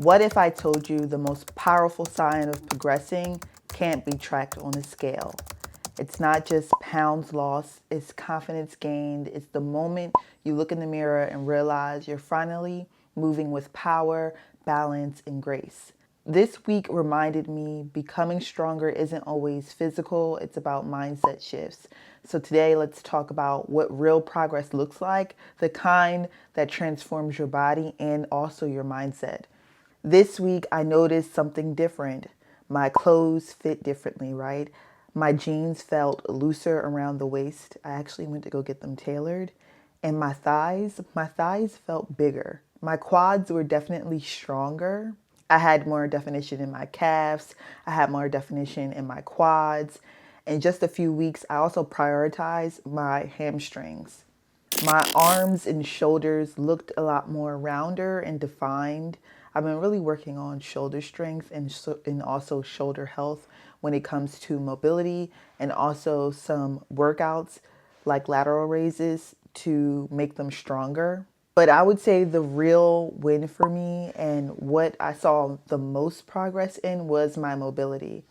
What if I told you the most powerful sign of progressing can't be tracked on a scale? It's not just pounds lost, it's confidence gained. It's the moment you look in the mirror and realize you're finally moving with power, balance, and grace. This week reminded me becoming stronger isn't always physical, it's about mindset shifts. So today let's talk about what real progress looks like, the kind that transforms your body and also your mindset. This week, I noticed something different. My clothes fit differently, right? My jeans felt looser around the waist. I actually went to go get them tailored. And my thighs felt bigger. My quads were definitely stronger. I had more definition in my calves. I had more definition in my quads. In just a few weeks, I also prioritized my hamstrings. My arms and shoulders looked a lot more rounder and defined. I've been really working on shoulder strength and also shoulder health when it comes to mobility, and also some workouts like lateral raises to make them stronger. But I would say the real win for me and what I saw the most progress in was my mobility.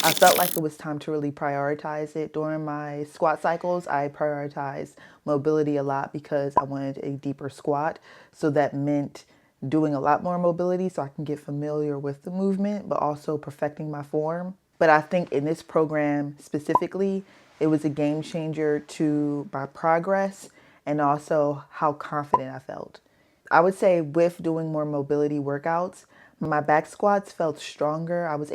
I felt like it was time to really prioritize it. During my squat cycles, I prioritized mobility a lot because I wanted a deeper squat. So that meant doing a lot more mobility so I can get familiar with the movement, but also perfecting my form. But I think in this program specifically, it was a game changer to my progress and also how confident I felt. I would say with doing more mobility workouts, my back squats felt stronger. I was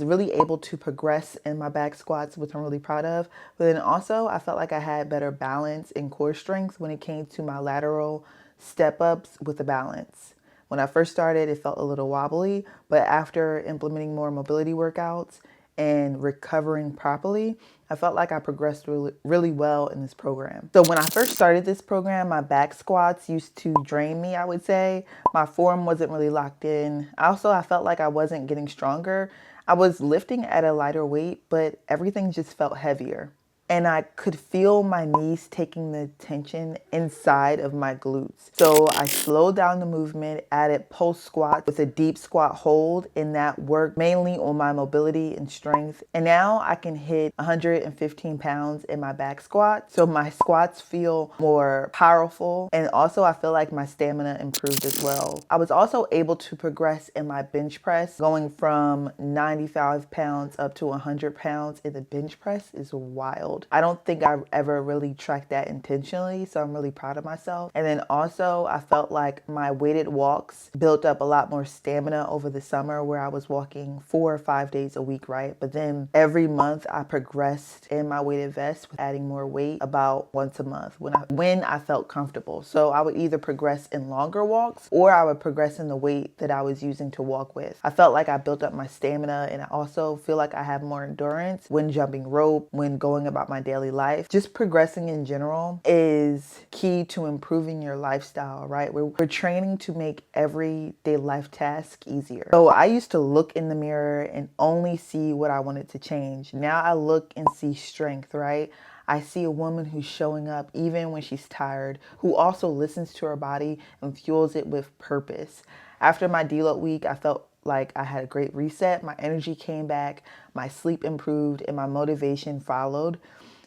really able to progress in my back squats, which I'm really proud of. But then also I felt like I had better balance and core strength when it came to my lateral step ups with the balance. When I first started, it felt a little wobbly, but after implementing more mobility workouts and recovering properly, I felt like I progressed really well in this program. So when I first started this program, my back squats used to drain me, I would say. My form wasn't really locked in. Also, I felt like I wasn't getting stronger. I was lifting at a lighter weight, but everything just felt heavier. And I could feel my knees taking the tension inside of my glutes. So I slowed down the movement, added pulse squats with a deep squat hold, and that worked mainly on my mobility and strength. And now I can hit 115 pounds in my back squat. So my squats feel more powerful, and also I feel like my stamina improved as well. I was also able to progress in my bench press, going from 95 pounds up to 100 pounds in the bench press is wild. I don't think I ever really tracked that intentionally, so I'm really proud of myself. And then also I felt like my weighted walks built up a lot more stamina over the summer, where I was walking 4 or 5 days a week, right? But then every month I progressed in my weighted vest with adding more weight about once a month when I felt comfortable. So I would either progress in longer walks or I would progress in the weight that I was using to walk with. I felt like I built up my stamina, and I also feel like I have more endurance when jumping rope, when going about my daily life. Just progressing in general is key to improving your lifestyle, right? We're training to make everyday life tasks easier. So I used to look in the mirror and only see what I wanted to change. Now I look and see strength, right? I see a woman who's showing up even when she's tired, who also listens to her body and fuels it with purpose. After my deload week, I felt like I had a great reset. My energy came back, my sleep improved, and my motivation followed.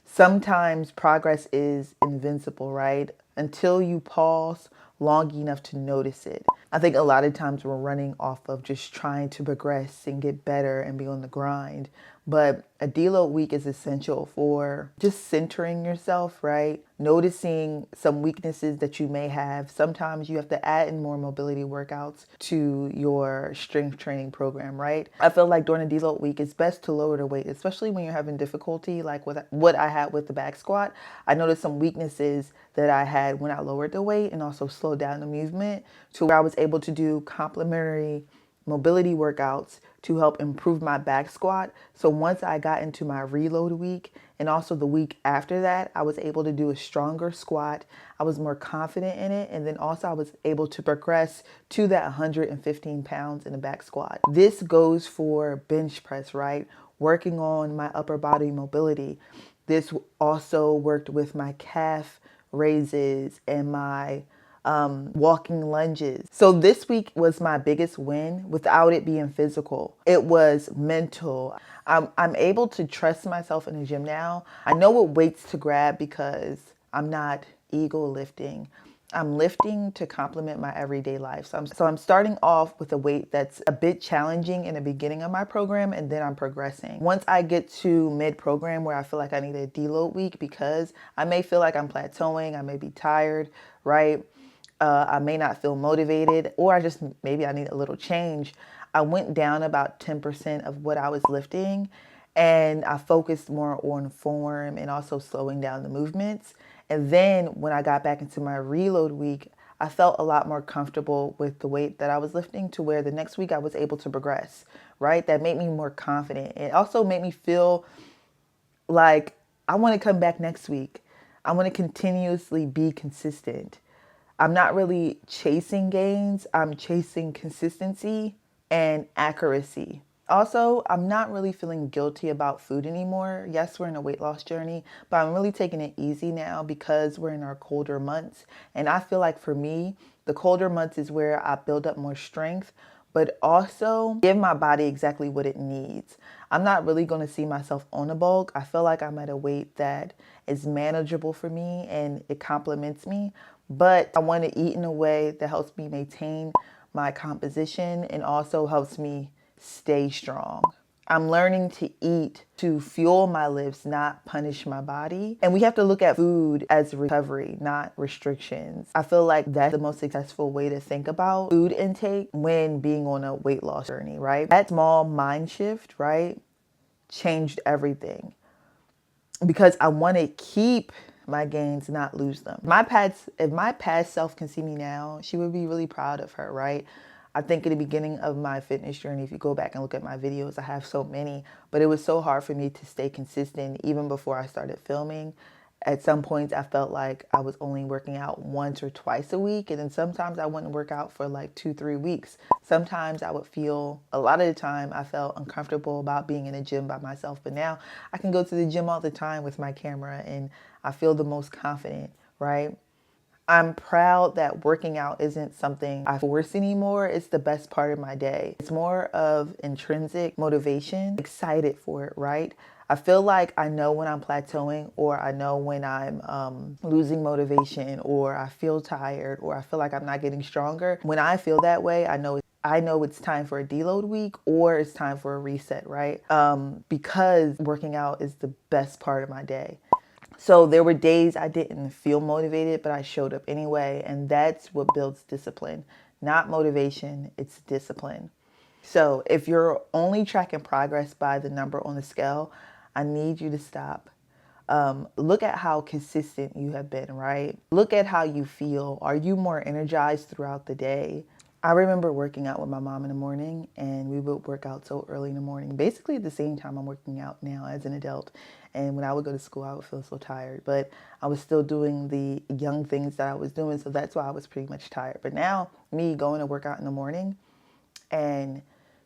Sometimes progress is invincible, right? Until you pause long enough to notice it. I think a lot of times we're running off of just trying to progress and get better and be on the grind. But a deload week is essential for just centering yourself, right? Noticing some weaknesses that you may have. Sometimes you have to add in more mobility workouts to your strength training program, right? I feel like during a deload week, it's best to lower the weight, especially when you're having difficulty, like with what I had with the back squat. I noticed some weaknesses that I had when I lowered the weight and also slowed down the movement, to where I was able to do complementary mobility workouts to help improve my back squat. So once I got into my reload week and also the week after that, I was able to do a stronger squat. I was more confident in it. And then also I was able to progress to that 115 pounds in the back squat. This goes for bench press, right? Working on my upper body mobility. This also worked with my calf raises and my walking lunges. So this week was my biggest win without it being physical. It was mental. I'm able to trust myself in the gym now. I know what weights to grab because I'm not ego lifting. I'm lifting to complement my everyday life. So I'm starting off with a weight that's a bit challenging in the beginning of my program, and then I'm progressing. Once I get to mid-program where I feel like I need a deload week because I may feel like I'm plateauing, I may be tired, right? I may not feel motivated, or maybe I need a little change. I went down about 10% of what I was lifting, and I focused more on form and also slowing down the movements. And then when I got back into my reload week, I felt a lot more comfortable with the weight that I was lifting to where the next week I was able to progress, right? That made me more confident. It also made me feel like I want to come back next week. I want to continuously be consistent. I'm not really chasing gains, I'm chasing consistency and accuracy. Also, I'm not really feeling guilty about food anymore. Yes, we're in a weight loss journey, but I'm really taking it easy now because we're in our colder months. And I feel like for me, the colder months is where I build up more strength, but also give my body exactly what it needs. I'm not really going to see myself on a bulk. I feel like I'm at a weight that is manageable for me and it complements me, but I want to eat in a way that helps me maintain my composition and also helps me stay strong. I'm learning to eat to fuel my lives, not punish my body. And we have to look at food as recovery, not restrictions. I feel like that's the most successful way to think about food intake when being on a weight loss journey, right? That small mind shift, right, changed everything because I want to keep my gains, not lose them. If my past self can see me now, she would be really proud of her, right? I think at the beginning of my fitness journey, if you go back and look at my videos, I have so many, but it was so hard for me to stay consistent even before I started filming. At some points, I felt like I was only working out once or twice a week. And then sometimes I wouldn't work out for like 2-3 weeks. Sometimes I would feel, a lot of the time, I felt uncomfortable about being in a gym by myself. But now I can go to the gym all the time with my camera and I feel the most confident, right? I'm proud that working out isn't something I force anymore. It's the best part of my day. It's more of intrinsic motivation, excited for it, right? I feel like I know when I'm plateauing, or I know when I'm losing motivation, or I feel tired, or I feel like I'm not getting stronger. When I feel that way, I know it's time for a deload week or it's time for a reset, right? Because working out is the best part of my day. So there were days I didn't feel motivated, but I showed up anyway. And that's what builds discipline. Not motivation, it's discipline. So if you're only tracking progress by the number on the scale, I need you to stop. Look at how consistent you have been, right? Look at how you feel. Are you more energized throughout the day? I remember working out with my mom in the morning, and we would work out so early in the morning, basically at the same time I'm working out now as an adult. And when I would go to school, I would feel so tired, but I was still doing the young things that I was doing, so that's why I was pretty much tired. But now, me going to work out in the morning and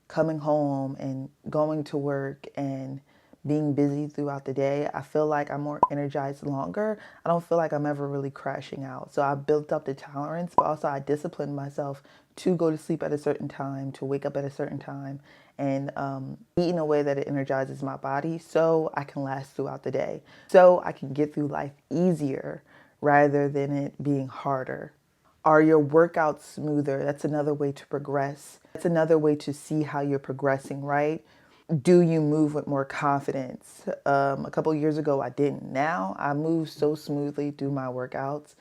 coming home and going to work and being busy throughout the day, I feel like I'm more energized longer. I don't feel like I'm ever really crashing out. So I built up the tolerance, but also I disciplined myself to go to sleep at a certain time, to wake up at a certain time, and eat in a way that it energizes my body so I can last throughout the day, so I can get through life easier rather than it being harder. Are your workouts smoother? That's another way to progress. That's another way to see how you're progressing, right? Do you move with more confidence? A couple years ago, I didn't. Now I move so smoothly through my workouts.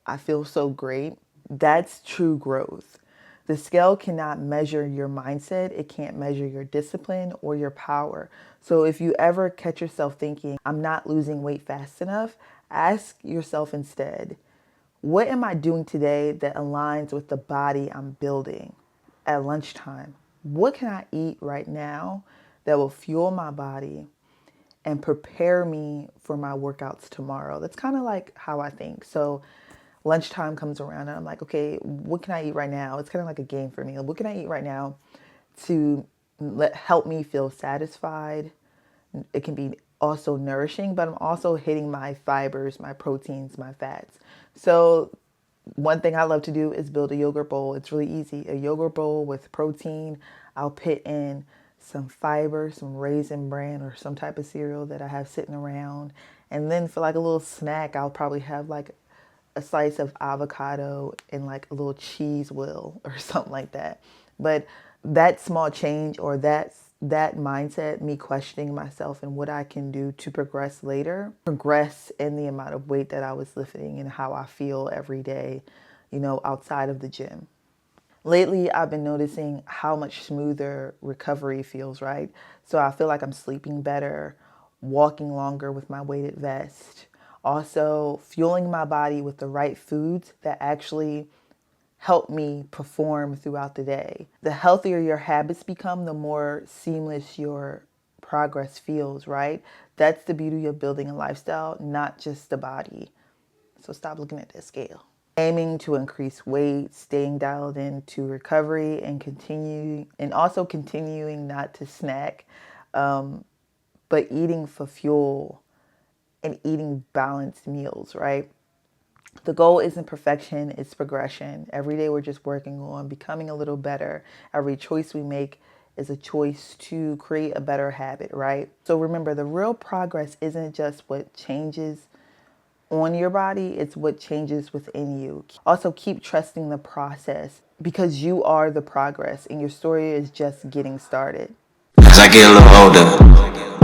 I feel so great. That's true growth. The scale cannot measure your mindset. It can't measure your discipline or your power. So if you ever catch yourself thinking, I'm not losing weight fast enough, ask yourself instead, what am I doing today that aligns with the body I'm building? At lunchtime, what can I eat right now that will fuel my body and prepare me for my workouts tomorrow? That's kind of like how I think. So lunchtime comes around and I'm like, okay, what can I eat right now? It's kind of like a game for me. What can I eat right now to help me feel satisfied? It can be also nourishing, but I'm also hitting my fibers, my proteins, my fats. So One thing I love to do is build a yogurt bowl. It's really easy. A yogurt bowl with protein. I'll put in some fiber, some raisin bran or some type of cereal that I have sitting around. And then for like a little snack, I'll probably have like a slice of avocado and like a little cheese wheel or something like that. But that small change, or that mindset, me questioning myself and what I can do to progress later, progress in the amount of weight that I was lifting and how I feel every day, outside of the gym. Lately, I've been noticing how much smoother recovery feels, right? So I feel like I'm sleeping better, walking longer with my weighted vest, also fueling my body with the right foods that actually help me perform throughout the day. The healthier your habits become, the more seamless your progress feels, right? That's the beauty of building a lifestyle, not just the body. So stop looking at that scale. Aiming to increase weight, staying dialed into recovery, and also continuing not to snack, but eating for fuel and eating balanced meals, right? The goal isn't perfection, it's progression. Every day we're just working on becoming a little better. Every choice we make is a choice to create a better habit, right? So remember, the real progress isn't just what changes on your body, it's what changes within you. Also, keep trusting the process because you are the progress and your story is just getting started. As I get a little older,